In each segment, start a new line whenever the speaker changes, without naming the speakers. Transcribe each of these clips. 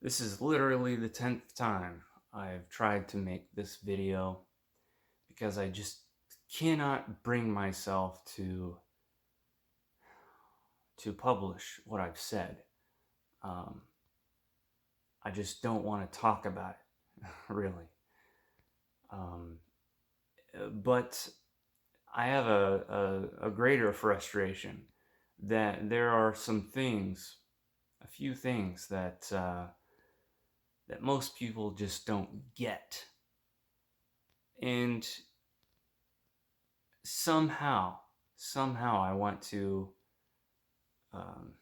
This is literally the 10th time I've tried to make this video because I just cannot bring myself to publish what I've said. Um, I just don't want to talk about it, really. Um, but I have a greater frustration that there are some things, a few things that most people just don't get. And somehow I want to um,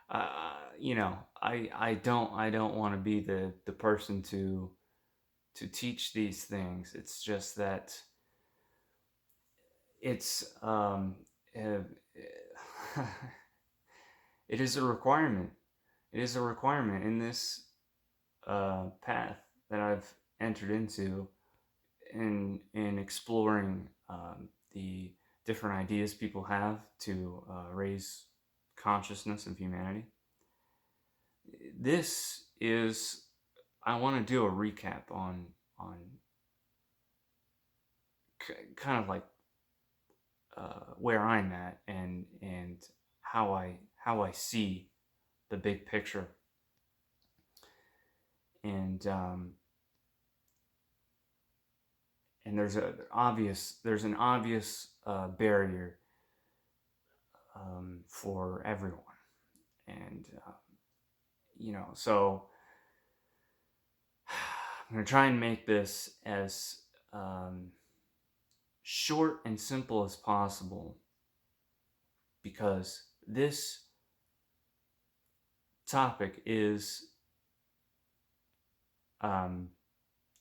I don't want to be the person to teach these things. It's just that it's uh, it is a requirement. It is a requirement in this path that I've entered into in exploring the different ideas people have to raise consciousness of humanity. This is I want to do a recap on kind of like where I'm at and how I see the big picture and and there's an obvious barrier for everyone, and so I'm gonna try and make this as short and simple as possible because this topic is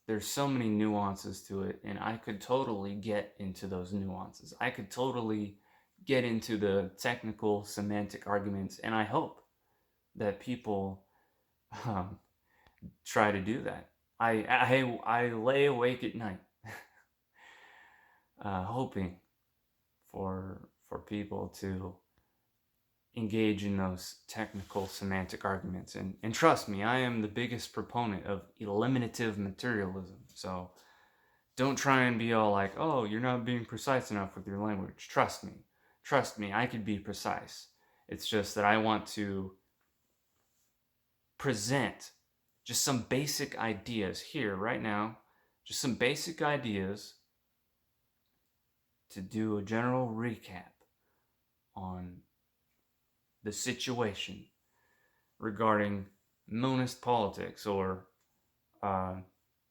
there's so many nuances to it, and I could totally get into those nuances. I could totally get into the technical semantic arguments, and I hope that people um, try to do that. I lay awake at night hoping for people to engage in those technical semantic arguments. And trust me, I am the biggest proponent of eliminative materialism. So don't try and be all like, oh, you're not being precise enough with your language. Trust me. Trust me, I could be precise. It's just that I want to present just some basic ideas here, right now. Just some basic ideas to do a general recap on the situation regarding monist politics, or uh,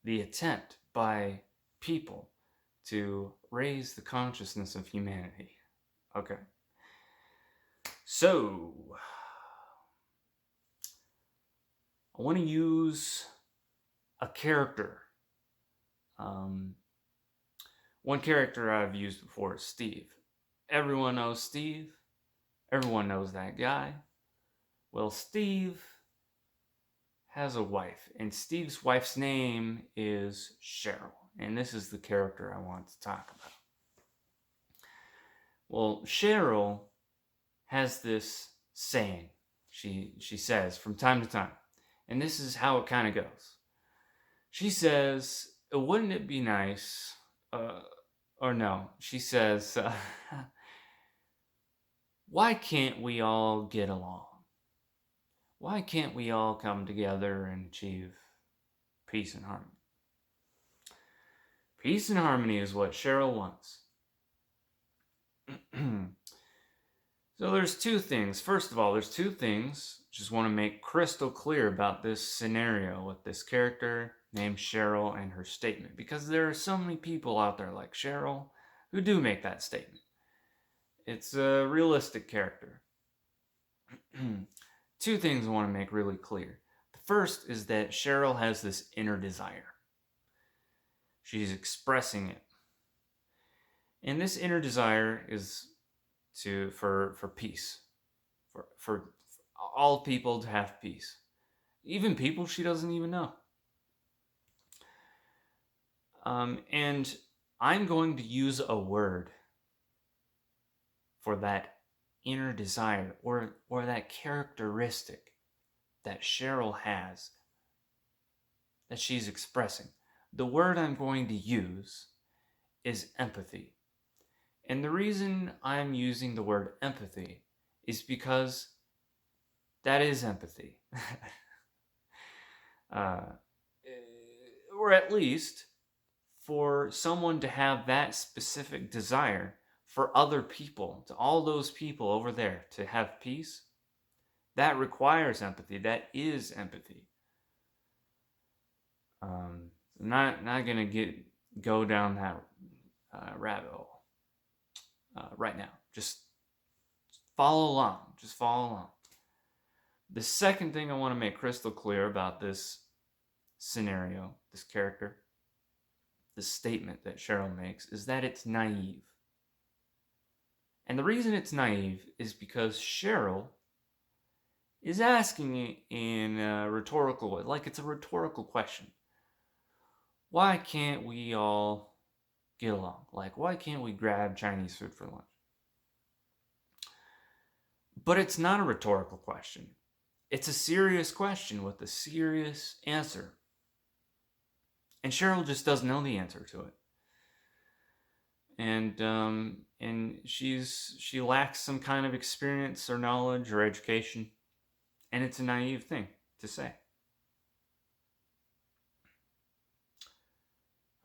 the attempt by people to raise the consciousness of humanity. Okay. So, I want to use a character. Um, One character I've used before is Steve. Everyone knows Steve. Everyone knows that guy. Well, Steve has a wife, and Steve's wife's name is Cheryl, and this is the character I want to talk about. Well, Cheryl has this saying she says from time to time, and this is how it kind of goes. She says, "Wouldn't it be nice?" Or no, she says, "Why can't we all get along? Why can't we all come together and achieve peace and harmony?" Peace and harmony is what Cheryl wants. So there's two things. First of all, there's two things. Just want to make crystal clear about this scenario with this character named Cheryl and her statement, because there are so many people out there like Cheryl who do make that statement. It's a realistic character. Two things I want to make really clear. The first is that Cheryl has this inner desire. She's expressing it. And this inner desire is for peace. For all people to have peace. Even people she doesn't even know. And I'm going to use a word for that inner desire or that characteristic that Cheryl has that she's expressing. The word I'm going to use is empathy. And the reason I'm using the word empathy is because that is empathy. Or at least for someone to have that specific desire for other people, to all those people over there, to have peace, that requires empathy. That is empathy. I'm not gonna go down that rabbit hole right now. Just follow along. Just follow along. The second thing I want to make crystal clear about this scenario, this character, the statement that Cheryl makes, is that it's naive. And the reason it's naive is because Cheryl is asking it in a rhetorical way, like it's a rhetorical question. Why can't we all get along? Like, why can't we grab Chinese food for lunch? But it's not a rhetorical question. It's a serious question with a serious answer. And Cheryl just doesn't know the answer to it. And she lacks some kind of experience or knowledge or education. And it's a naive thing to say.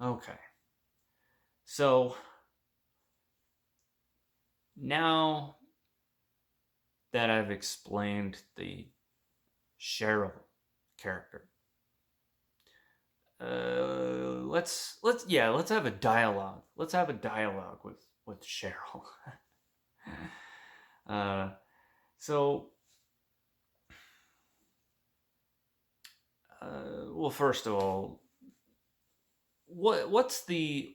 Okay. So now that I've explained the Cheryl character, let's have a dialogue. Let's have a dialogue with Cheryl. Well, first of all, what's the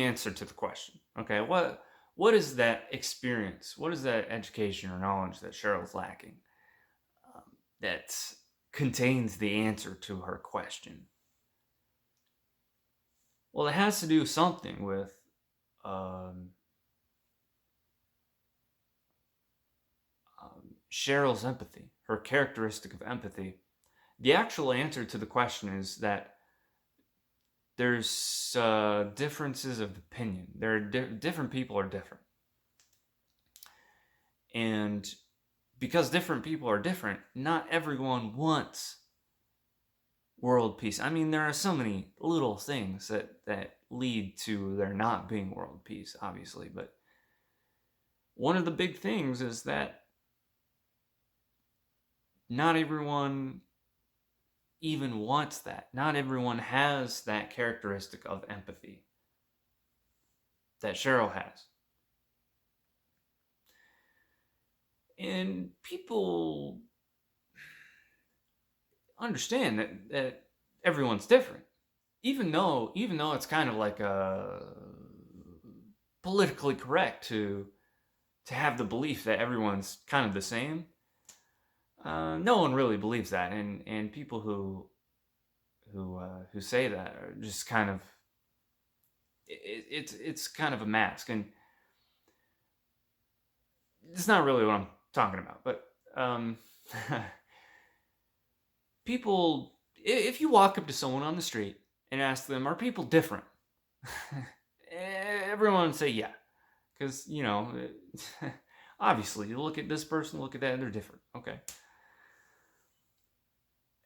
answer to the question? Okay, what is that experience? What is that education or knowledge that Cheryl's lacking that contains the answer to her question? Well, it has to do something with Cheryl's empathy, her characteristic of empathy. The actual answer to the question is that there's differences of opinion. There are different people are different. And because different people are different, not everyone wants world peace. I mean, there are so many little things that lead to there not being world peace, obviously. But one of the big things is that not everyone even wants that. Not everyone has that characteristic of empathy that Cheryl has. And people understand that everyone's different. Even though it's kind of like politically correct to have the belief that everyone's kind of the same. No one really believes that, and people who say that are just kind of it's kind of a mask, and it's not really what I'm talking about. But people, if you walk up to someone on the street and ask them, "Are people different?" Everyone would say, "Yeah," because obviously, you look at this person, look at that, and they're different. Okay.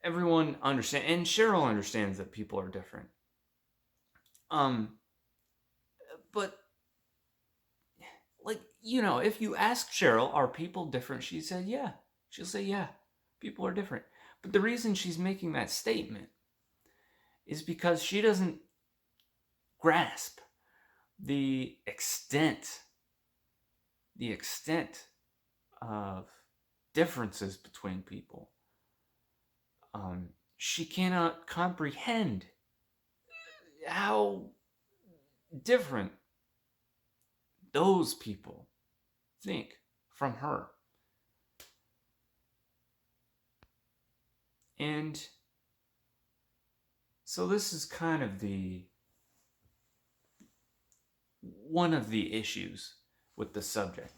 Everyone understands, and Cheryl understands that people are different. But if you ask Cheryl, are people different? She said, yeah. She'll say, yeah, people are different. But the reason she's making that statement is because she doesn't grasp the extent of differences between people. She cannot comprehend how different those people think from her. And so this is kind of one of the issues with the subject.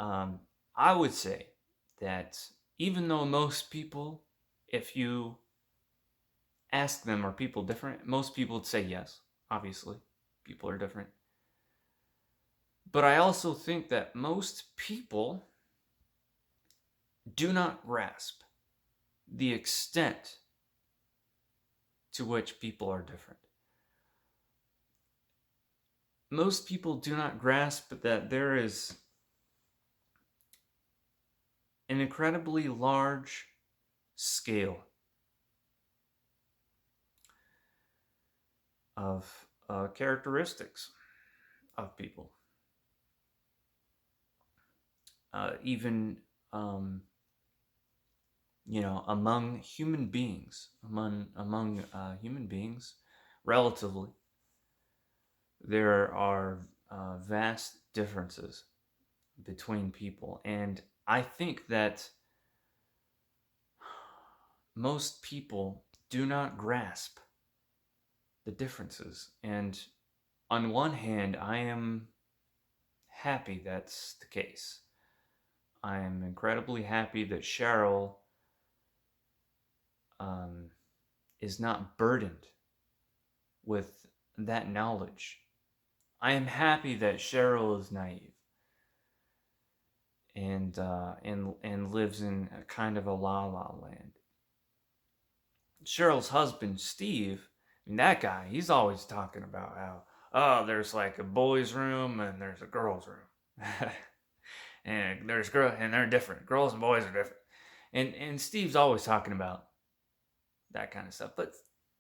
I would say that even though most people, if you ask them, are people different? Most people would say yes, obviously. People are different. But I also think that most people do not grasp the extent to which people are different. Most people do not grasp that there is an incredibly large scale of characteristics of people. Even, among human beings, among human beings, relatively, there are vast differences between people. And I think that most people do not grasp the differences. And on one hand, I am happy that's the case. I am incredibly happy that Cheryl is not burdened with that knowledge. I am happy that Cheryl is naive and lives in a kind of a la la land. Cheryl's husband, Steve, I mean, that guy, he's always talking about how, oh, there's like a boys' room and there's a girls' room. And there's girls, and they're different. Girls and boys are different. And Steve's always talking about that kind of stuff. But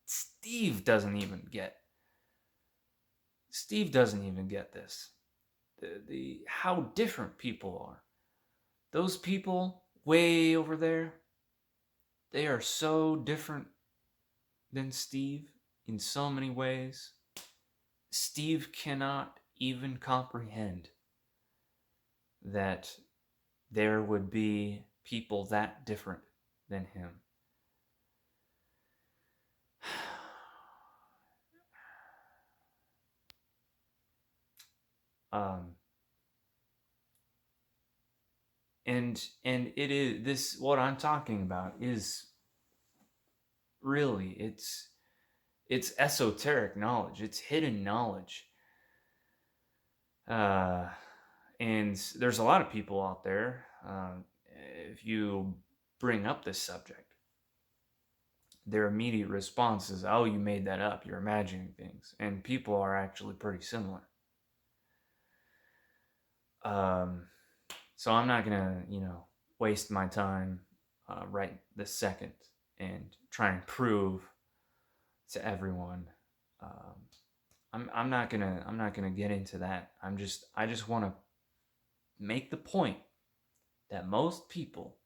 Steve doesn't even get this. The how different people are. Those people way over there, they are so different than Steve in so many ways. Steve cannot even comprehend that there would be people that different than him. And it is this, what I'm talking about is really, it's esoteric knowledge. It's hidden knowledge. And there's a lot of people out there, if you bring up this subject, their immediate response is, oh, you made that up, you're imagining things. And people are actually pretty similar. So I'm not gonna, waste my time right this second and try and prove to everyone. I'm not gonna get into that. I just want to make the point that most people.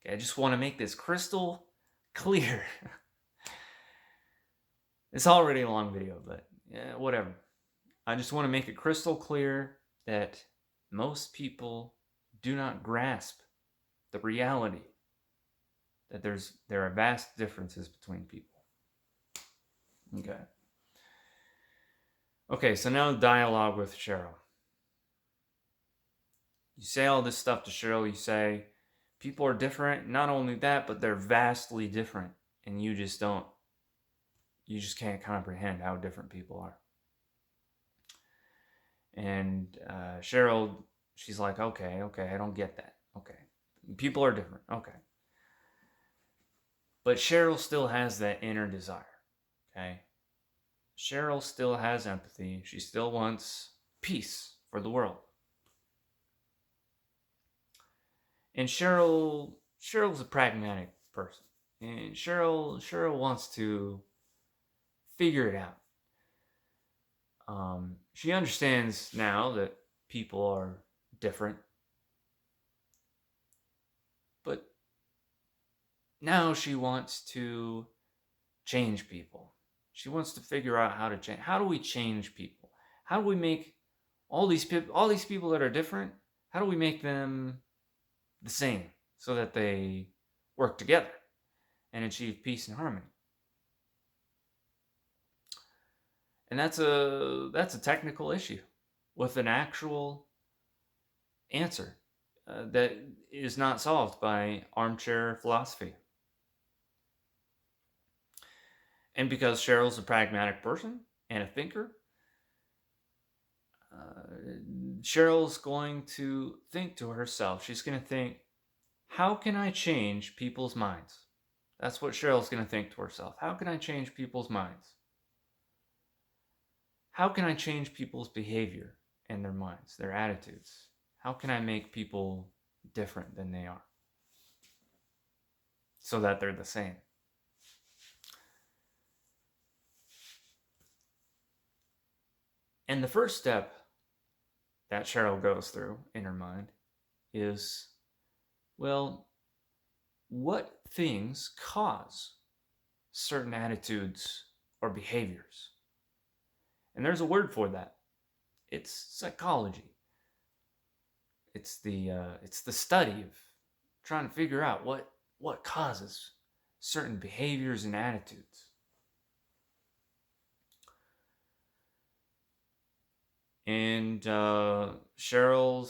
Okay, I just want to make this crystal clear. It's already a long video, but yeah, whatever. I just want to make it crystal clear that most people do not grasp the reality that there are vast differences between people. Okay, so now the dialogue with Cheryl. You say all this stuff to Cheryl. You say people are different. Not only that, but they're vastly different, and you just can't comprehend how different people are. And Cheryl, she's like, okay, I don't get that. Okay, people are different. Okay. But Cheryl still has that inner desire. Okay. Cheryl still has empathy. She still wants peace for the world. And Cheryl's a pragmatic person. And Cheryl wants to figure it out. She understands now that people are different. But now she wants to change people. She wants to figure out how to change. How do we change people? How do we make all these people that are different, how do we make them the same so that they work together and achieve peace and harmony? And that's a technical issue with an actual answer that is not solved by armchair philosophy. And because Cheryl's a pragmatic person and a thinker, Cheryl's going to think to herself, she's going to think, how can I change people's minds? That's what Cheryl's going to think to herself. How can I change people's minds? How can I change people's behavior and their minds, their attitudes? How can I make people different than they are so that they're the same? And the first step that Cheryl goes through in her mind is, well, what things cause certain attitudes or behaviors? And there's a word for that. It's psychology. It's the study of trying to figure out what causes certain behaviors and attitudes. And when Cheryl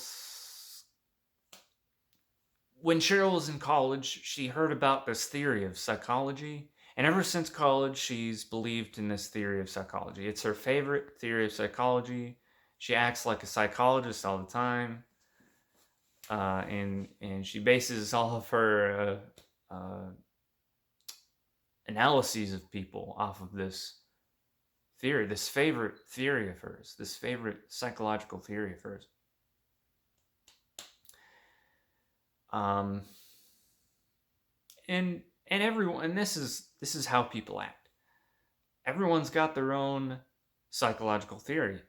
was in college, she heard about this theory of psychology. And ever since college, she's believed in this theory of psychology. It's her favorite theory of psychology. She acts like a psychologist all the time. And she bases all of her analyses of people off of this theory, this favorite theory of hers, this favorite psychological theory of hers. And everyone, and this is how people act. Everyone's got their own psychological theory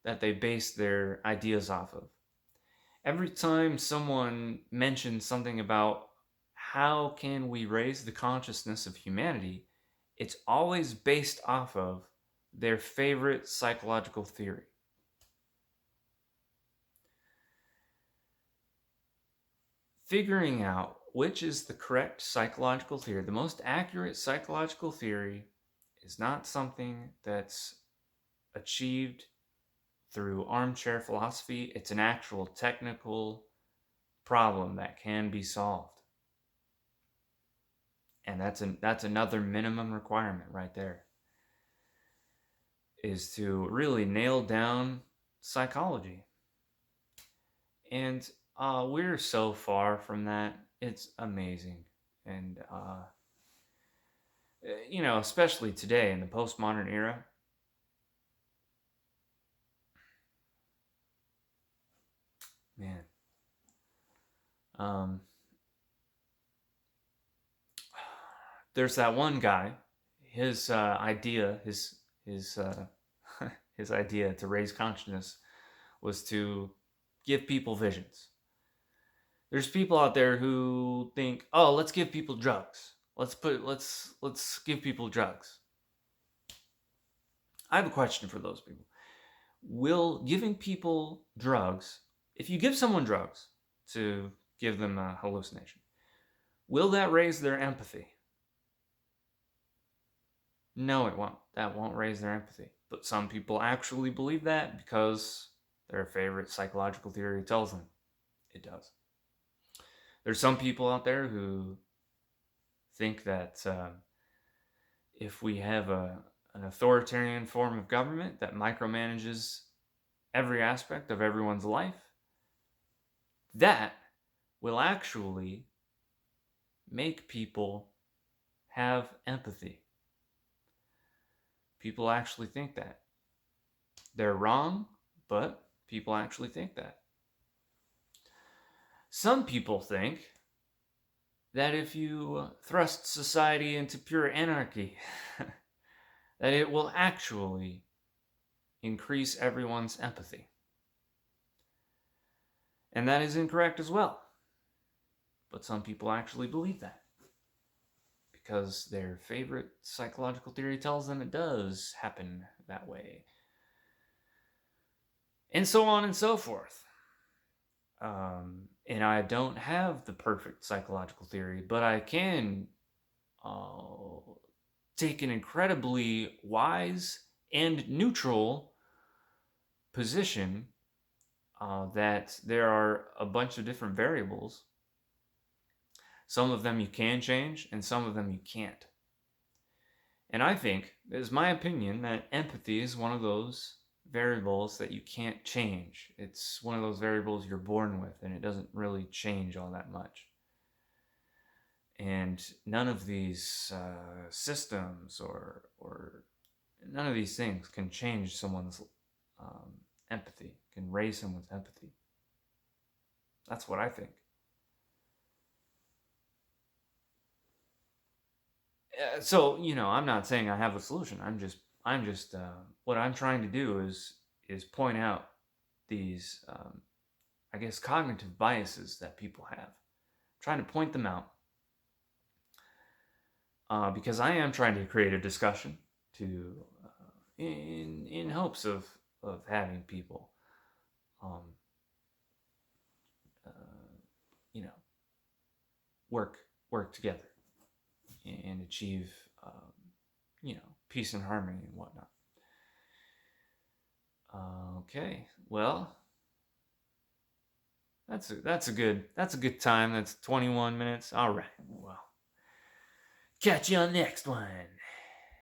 that they base their ideas off of. Every time someone mentions something about how can we raise the consciousness of humanity, it's always based off of their favorite psychological theory. Figuring out which is the correct psychological theory, the most accurate psychological theory, is not something that's achieved through armchair philosophy. It's an actual technical problem that can be solved. And that's another minimum requirement right there, is to really nail down psychology. And we're so far from that. It's amazing. And especially today in the postmodern era, man. There's that one guy. His idea, his his idea to raise consciousness was to give people visions. There's people out there who think, "Oh, let's give people drugs. Let's give people drugs." I have a question for those people. Will giving people drugs, if you give someone drugs to give them a hallucination, will that raise their empathy? No, it won't. That won't raise their empathy. But some people actually believe that because their favorite psychological theory tells them it does. There's some people out there who think that if we have an authoritarian form of government that micromanages every aspect of everyone's life, that will actually make people have empathy. People actually think that. They're wrong, but people actually think that. Some people think that if you thrust society into pure anarchy, that it will actually increase everyone's empathy. And that is incorrect as well. But some people actually believe that, because their favorite psychological theory tells them it does happen that way. And so on and so forth. And I don't have the perfect psychological theory, but I can take an incredibly wise and neutral position that there are a bunch of different variables. Some of them you can change, and some of them you can't. And I think, it is my opinion, that empathy is one of those variables that you can't change. It's one of those variables you're born with, and it doesn't really change all that much. And none of these systems or none of these things can change someone's empathy, can raise someone's empathy. That's what I think. So I'm not saying I have a solution. I'm just what I'm trying to do is point out these I guess cognitive biases that people have. I'm trying to point them out because I am trying to create a discussion to in hopes of having people um, uh, you know work together and achieve peace and harmony and whatnot. Okay, well, that's a good time. That's 21 minutes. All right, well, catch you on the next one.